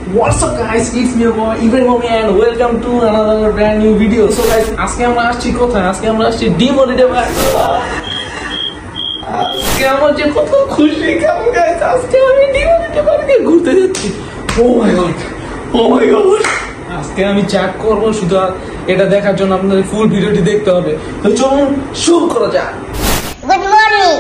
What's up guys, it's me your boy Ibrahim and welcome to another brand new video. So guys, আজকে আমরা আসছি কোথায়? আজকে আমরা আসছি ডিমোলিতে ভাই। আজকে আমার যে কত খুশি কাম গাইস, আজকে আমি ডিমোলিতে বাড়িতে ঘুরতে যাচ্ছি। Oh my god, আজকে আমি চ্যাট করব, শুধু এটা দেখার জন্য আপনাদের ফুল ভিডিওটি দেখতে হবে। তো চলুন শুরু করা যাক। Good morning.